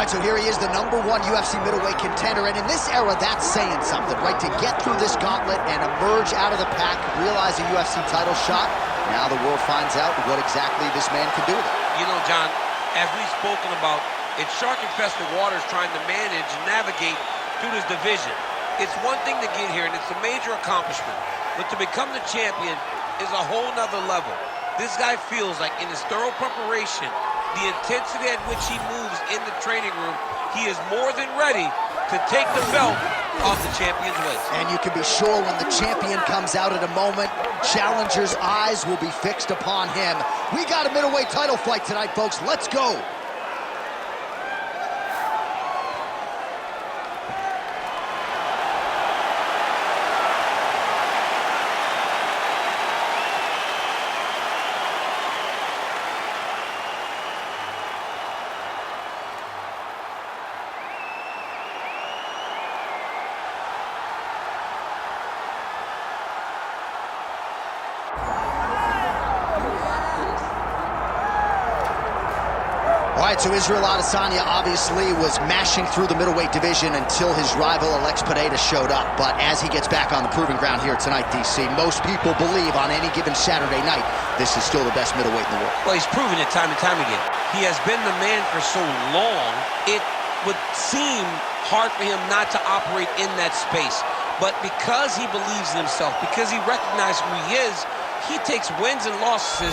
All right, so here he is, the #1 UFC middleweight contender, and in this era, that's saying something, right? To get through this gauntlet and emerge out of the pack, realize a UFC title shot, now the world finds out what exactly this man can do with it. You know, John, as we've spoken about, it's shark-infested waters trying to manage and navigate through this division. It's one thing to get here, and it's a major accomplishment, but to become the champion is a whole nother level. This guy feels like in his thorough preparation, the intensity at which he moves in the training room, he is more than ready to take the belt off the champion's waist. And you can be sure when the champion comes out at a moment, challengers' eyes will be fixed upon him. We got a middleweight title fight tonight, folks. Let's go. All right, so Israel Adesanya obviously was mashing through the middleweight division until his rival Alex Pereira showed up. But as he gets back on the proving ground here tonight, DC, most people believe on any given Saturday night, this is still the best middleweight in the world. Well, he's proven it time and time again. He has been the man for so long, it would seem hard for him not to operate in that space. But because he believes in himself, because he recognizes who he is, he takes wins and losses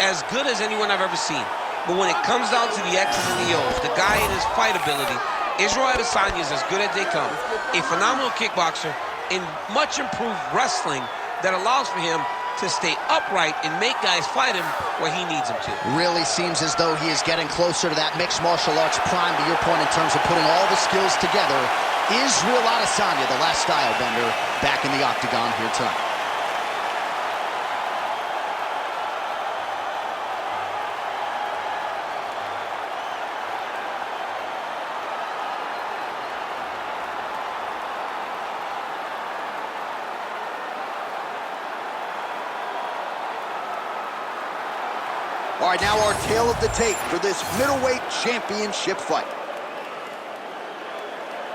as good as anyone I've ever seen. But when it comes down to the X's and the O's, the guy in his fight ability, Israel Adesanya is as good as they come. A phenomenal kickboxer in much improved wrestling that allows for him to stay upright and make guys fight him where he needs them to. Really seems as though he is getting closer to that mixed martial arts prime, to your point, in terms of putting all the skills together. Israel Adesanya, the last style bender, back in the octagon here tonight. All right, now our tale of the tape for this middleweight championship fight.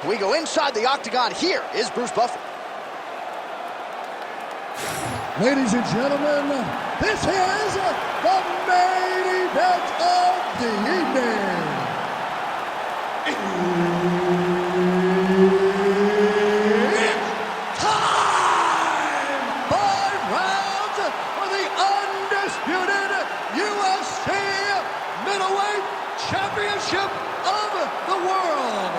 We go inside the octagon. Here is Bruce Buffer. Ladies and gentlemen, this is the main event of the evening. It's time! 5 rounds for the undisputed UFC middleweight championship of the world.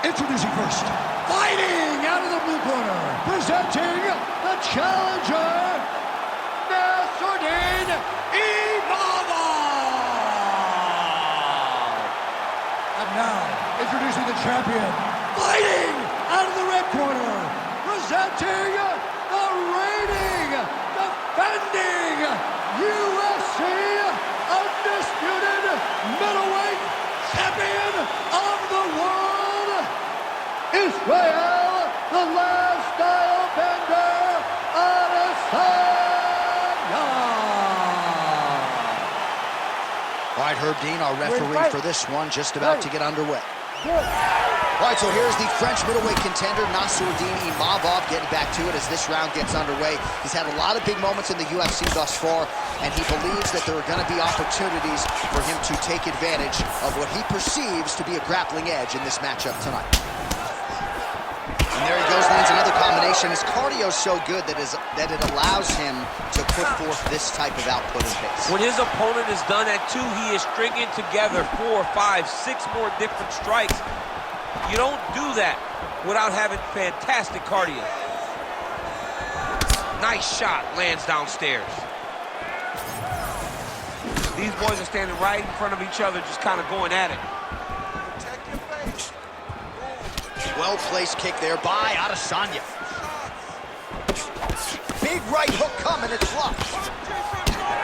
Introducing first, fighting out of the blue corner, presenting the challenger, Nassourdine Imavov. And now, introducing the champion, fighting out of the red corner, presenting the reigning, defending UFC undisputed middleweight champion of the world, Israel, the last style bender, Adesanya. All right, Herb Dean, our referee for this one, just about to get underway. All right, so here's the French middleweight contender, Nassourdine Imavov, getting back to it as this round gets underway. He's had a lot of big moments in the UFC thus far, and he believes that there are going to be opportunities for him to take advantage of what he perceives to be a grappling edge in this matchup tonight. And there he goes, lands another combination. His cardio's so good that it allows him to put forth this type of output and pace. When his opponent is done at 2, he is stringing together 4, 5, 6 more different strikes. You don't do that without having fantastic cardio. Nice shot, lands downstairs. These boys are standing right in front of each other, just kind of going at it. Well-placed kick there by Adesanya. Big right hook coming, it's blocked.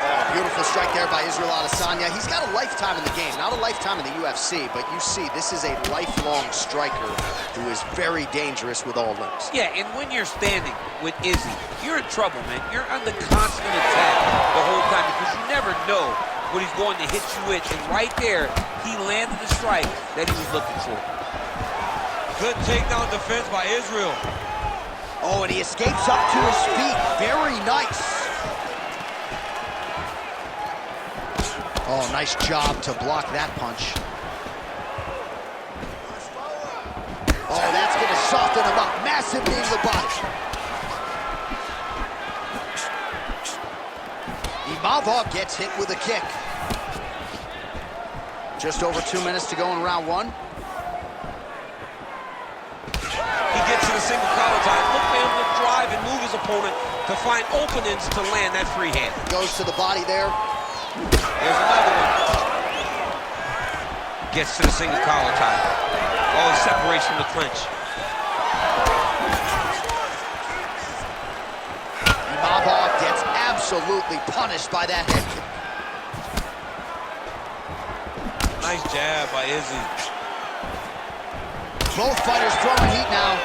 Oh, beautiful strike there by Israel Adesanya. He's got a lifetime in the game, not a lifetime in the UFC, but you see, this is a lifelong striker who is very dangerous with all limbs. Yeah, and when you're standing with Izzy, you're in trouble, man. You're on the constant attack the whole time because you never know what he's going to hit you with. And right there, he landed the strike that he was looking for. Good takedown defense by Israel. Oh, and he escapes up to his feet. Very nice. Oh, nice job to block that punch. Oh, that's going to soften him up. Massive knee in the body. Imavov gets hit with a kick. Just over 2 minutes to go in round one. He gets to the single collar tie. Look for him to drive and move his opponent to find openings to land that free hand. Goes to the body there. There's another one. Gets to the single collar tie. Oh, he separates from the clinch. Imavov gets absolutely punished by that head kick. Nice jab by Izzy. Both fighters throwing heat now.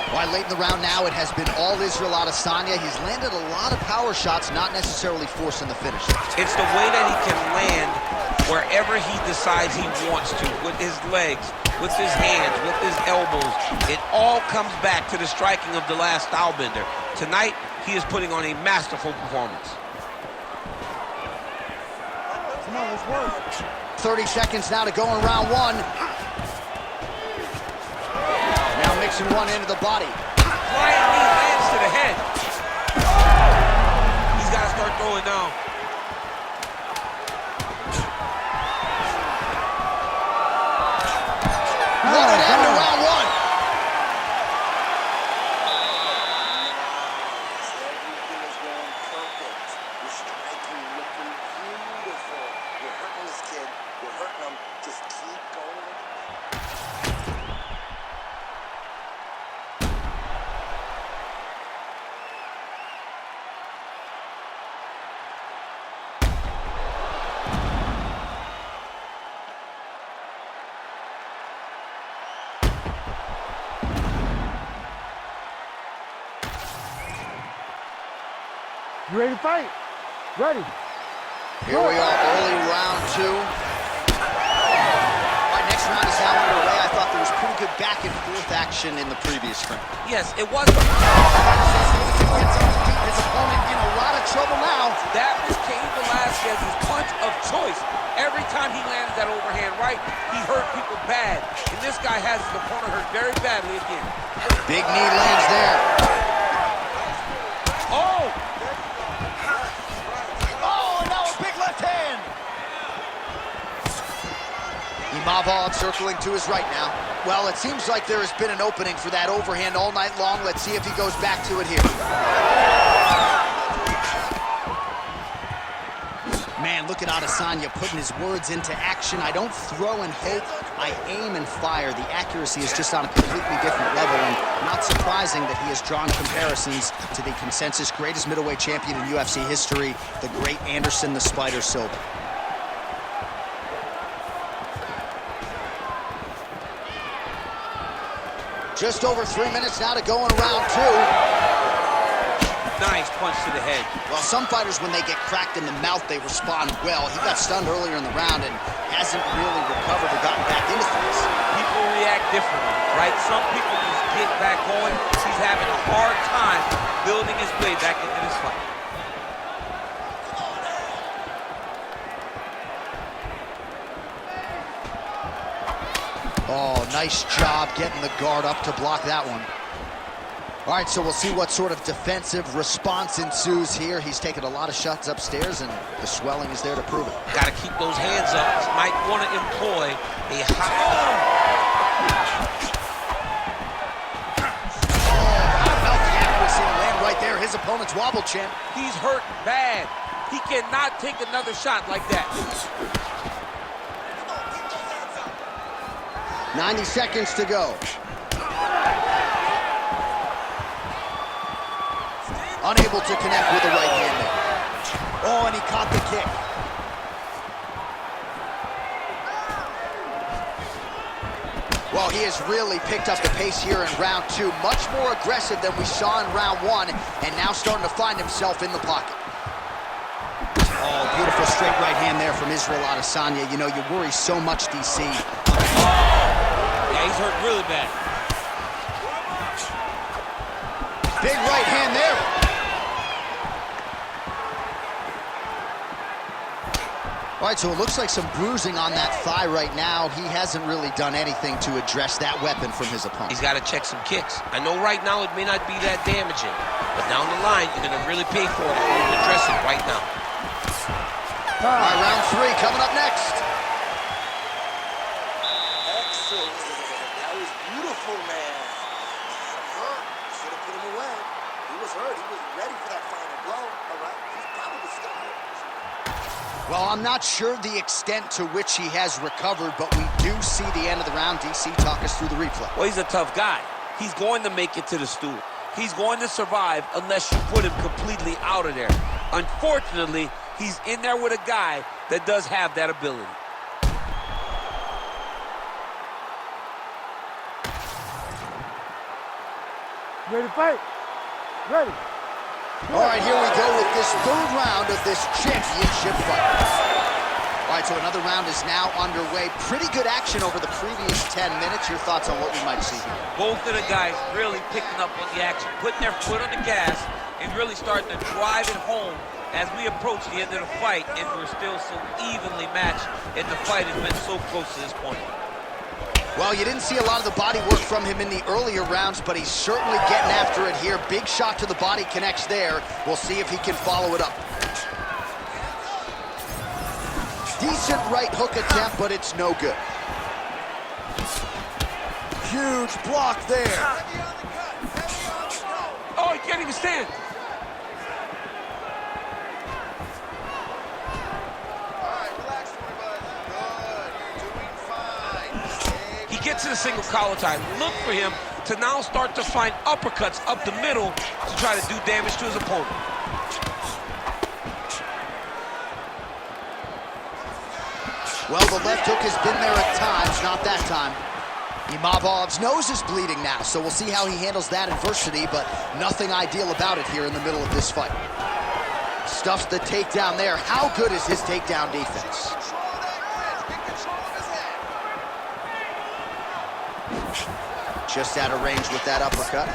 Why, late in the round now, it has been all Israel Adesanya. He's landed a lot of power shots, not necessarily forcing the finish. It's the way that he can land wherever he decides he wants to, with his legs, with his hands, with his elbows. It all comes back to the striking of the last style bender. Tonight, he is putting on a masterful performance. Come on, let's work. 30 seconds now to go in round one. Now mixing one into the body. Flying knee lands to the head. He's got to start throwing now. Loaded into round one. Everything is going perfect. You're striking, looking beautiful. You're hurting this kid. You're hurting him. Just keep going. You ready to fight? Ready. Here we are, early round two. All right, next round is now underway. I thought there was pretty good back and forth action in the previous round. Yes, it was. Gets on his feet. His opponent in a lot of trouble now. That was Cain Velasquez's punch of choice. Every time he landed that overhand right, he hurt people bad. And this guy has his opponent hurt very badly again. Big knee lands there. Oh! Oh, and now a big left hand. Imavov circling to his right now. Well, it seems like there has been an opening for that overhand all night long. Let's see if he goes back to it here. Man, look at Adesanya putting his words into action. I don't throw and hope, I aim and fire. The accuracy is just on a completely different level, and not surprising that he has drawn comparisons to the consensus greatest middleweight champion in UFC history, the great Anderson the Spider Silva. Just over 3 minutes now to go in round two. Nice punch to the head. Well, some fighters, when they get cracked in the mouth, they respond well. He got stunned earlier in the round and hasn't really recovered or gotten back into things. People react differently, right? Some people just get back going. He's having a hard time building his way back into this fight. Oh, nice job getting the guard up to block that one. All right, so we'll see what sort of defensive response ensues here. He's taken a lot of shots upstairs, and the swelling is there to prove it. Got to keep those hands up. Might want to employ a high... About the accuracy to land right there. His opponent's wobble champ. He's hurt bad. He cannot take another shot like that. 90 seconds to go. Unable to connect with the right hand there. Oh, and he caught the kick. Well, he has really picked up the pace here in round two. Much more aggressive than we saw in round one, and now starting to find himself in the pocket. Oh, beautiful straight right hand there from Israel Adesanya. You know, you worry so much, DC. Yeah, he's hurt really bad. Big right hand there. All right, so it looks like some bruising on that thigh right now. He hasn't really done anything to address that weapon from his opponent. He's got to check some kicks. I know right now it may not be that damaging, but down the line, you're going to really pay for it if you don't address it right now. All right, round 3 coming up next. Excellent. That was beautiful, man. Had him hurt. Should have put him away. He was hurt. He was ready for that final blow. All right. He's probably still hurt. Well, I'm not sure the extent to which he has recovered, but we do see the end of the round. DC, talk us through the replay. Well, he's a tough guy. He's going to make it to the stool. He's going to survive unless you put him completely out of there. Unfortunately, he's in there with a guy that does have that ability. Ready to fight? Ready. All right, here we go with this 3rd round of this championship fight. All right, so another round is now underway. Pretty good action over the previous 10 minutes. Your thoughts on what we might see here? Both of the guys really picking up on the action, putting their foot on the gas, and really starting to drive it home as we approach the end of the fight, and we're still so evenly matched, and the fight has been so close to this point. Well, you didn't see a lot of the body work from him in the earlier rounds, but he's certainly getting after it here. Big shot to the body connects there. We'll see if he can follow it up. Decent right hook attempt, but it's no good. Huge block there. Oh, he can't even stand. Gets to the single collar tie. Look for him to now start to find uppercuts up the middle to try to do damage to his opponent. Well, the left hook has been there at times, not that time. Imavov's nose is bleeding now, so we'll see how he handles that adversity, but nothing ideal about it here in the middle of this fight. Stuffs the takedown there. How good is his takedown defense? Just out of range with that uppercut.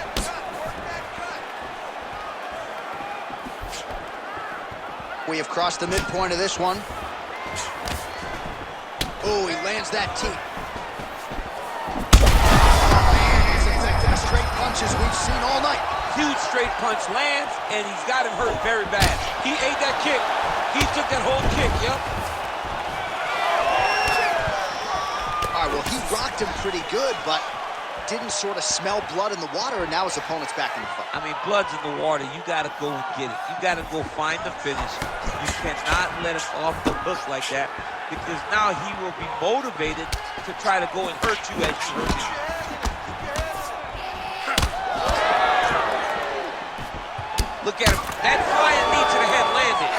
We have crossed the midpoint of this one. Oh, he lands that teep. As effective as straight punches we've seen all night. Huge straight punch lands, and he's got him hurt very bad. He ate that kick. He took that whole kick, yep. All right, well, he rocked him pretty good, but didn't sort of smell blood in the water, and now his opponent's back in the fight. I mean, blood's in the water. You got to go and get it. You got to go find the finish. You cannot let him off the hook like that, because now he will be motivated to try to go and hurt you as you hurt him. Look at him. That flying knee to the head landed.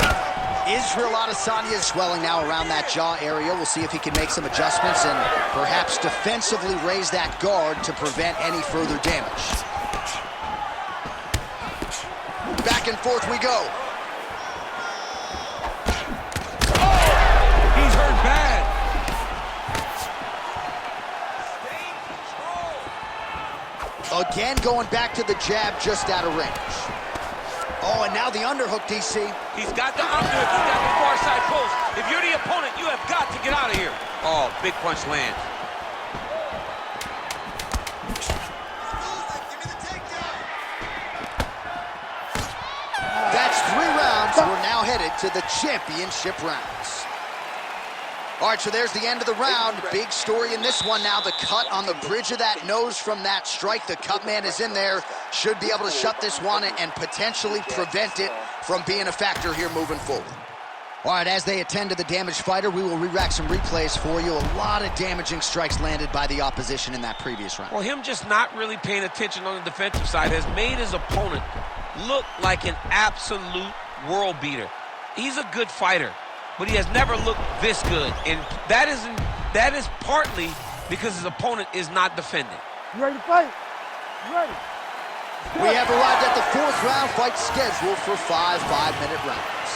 Israel Adesanya is swelling now around that jaw area. We'll see if he can make some adjustments and perhaps defensively raise that guard to prevent any further damage. Back and forth we go. Oh, he's hurt bad. Again, going back to the jab just out of range. Oh, and now the underhook, DC. He's got the underhook. He's got the far side post. If you're the opponent, you have got to get out of here. Oh, big punch lands. That's 3 rounds. We're now headed to the championship rounds. All right, so there's the end of the round. Big story in this one now. The cut on the bridge of that nose from that strike. The cut man is in there. Should be able to shut this one and potentially prevent it from being a factor here moving forward. All right, as they attend to the damaged fighter, we will re-rack some replays for you. A lot of damaging strikes landed by the opposition in that previous round. Well, him just not really paying attention on the defensive side has made his opponent look like an absolute world beater. He's a good fighter, but he has never looked this good, and that is partly because his opponent is not defending. You ready to fight? You ready? We have arrived at the 4th round, fight scheduled for 5 5-minute rounds.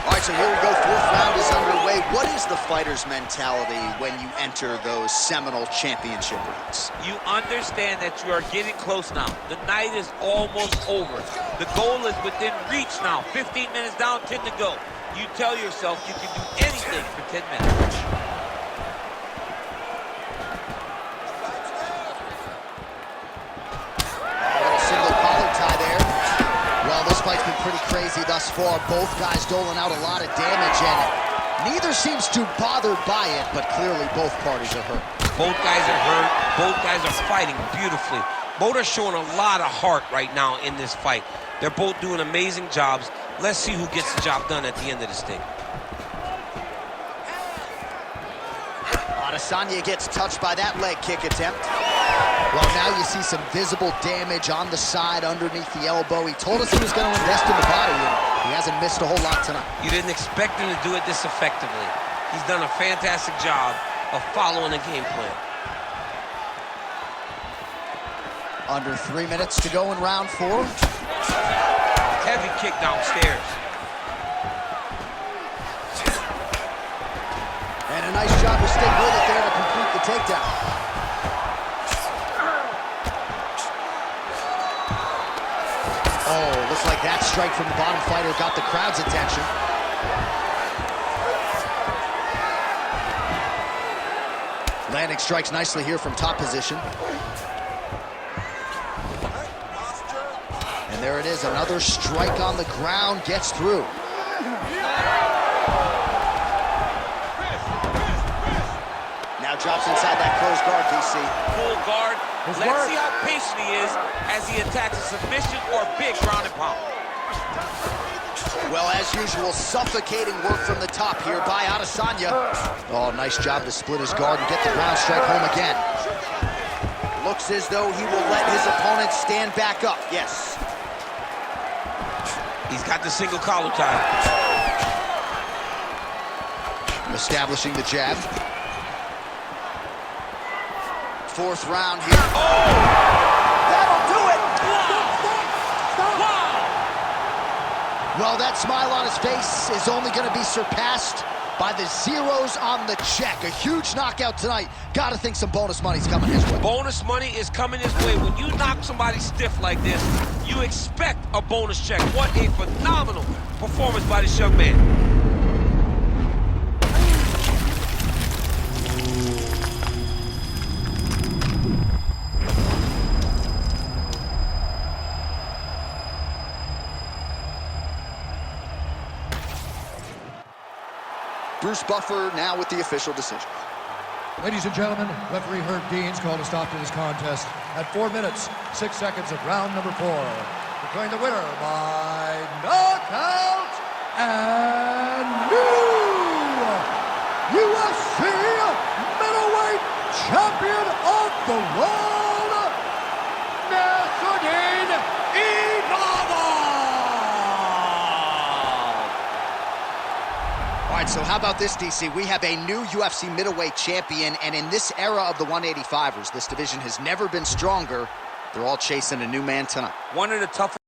All right, so here we go. Fourth round is underway. What is the fighter's mentality when you enter those seminal championship rounds? You understand that you are getting close now. The night is almost over. The goal is within reach now. 15 minutes down, 10 to go. You tell yourself you can do anything for 10 minutes. Single collar tie there. Well, this fight's been pretty crazy thus far. Both guys doling out a lot of damage, and neither seems too bothered by it, but clearly both parties are hurt. Both guys are hurt. Both guys are fighting beautifully. Both are showing a lot of heart right now in this fight. They're both doing amazing jobs. Let's see who gets the job done at the end of this thing. Adesanya gets touched by that leg kick attempt. Well, now you see some visible damage on the side underneath the elbow. He told us he was going to invest in the body, and he hasn't missed a whole lot tonight. You didn't expect him to do it this effectively. He's done a fantastic job of following the game plan. Under 3 minutes to go in round 4. Heavy kick downstairs. And a nice job to stick with it there to complete the takedown. Oh, looks like that strike from the bottom fighter got the crowd's attention. Landing strikes nicely here from top position. And there it is, another strike on the ground, gets through. Now drops inside that closed guard, DC. Full guard. Let's see how patient he is as he attacks a submission or big ground and pound. Well, as usual, suffocating work from the top here by Adesanya. Oh, nice job to split his guard and get the ground strike home again. Looks as though he will let his opponent stand back up. Yes. He's got the single collar tie. Establishing the jab. Fourth round here. Oh! That'll do it! Wow! Well, that smile on his face is only going to be surpassed by the zeros on the check. A huge knockout tonight. Got to think some bonus money's coming his way. Bonus money is coming his way. When you knock somebody stiff like this, you expect a bonus check. What a phenomenal performance by this young man. Bruce Buffer now with the official decision. Ladies and gentlemen, referee Herb Dean's called a stop to this contest at 4 minutes, 6 seconds of round number 4. Declaring the winner by knockout and new UFC middleweight champion of the world, Nassourdine Imavov! All right, so how about this, DC? We have a new UFC middleweight champion, and in this era of the 185ers, this division has never been stronger. They're all chasing a new man tonight. One of the toughest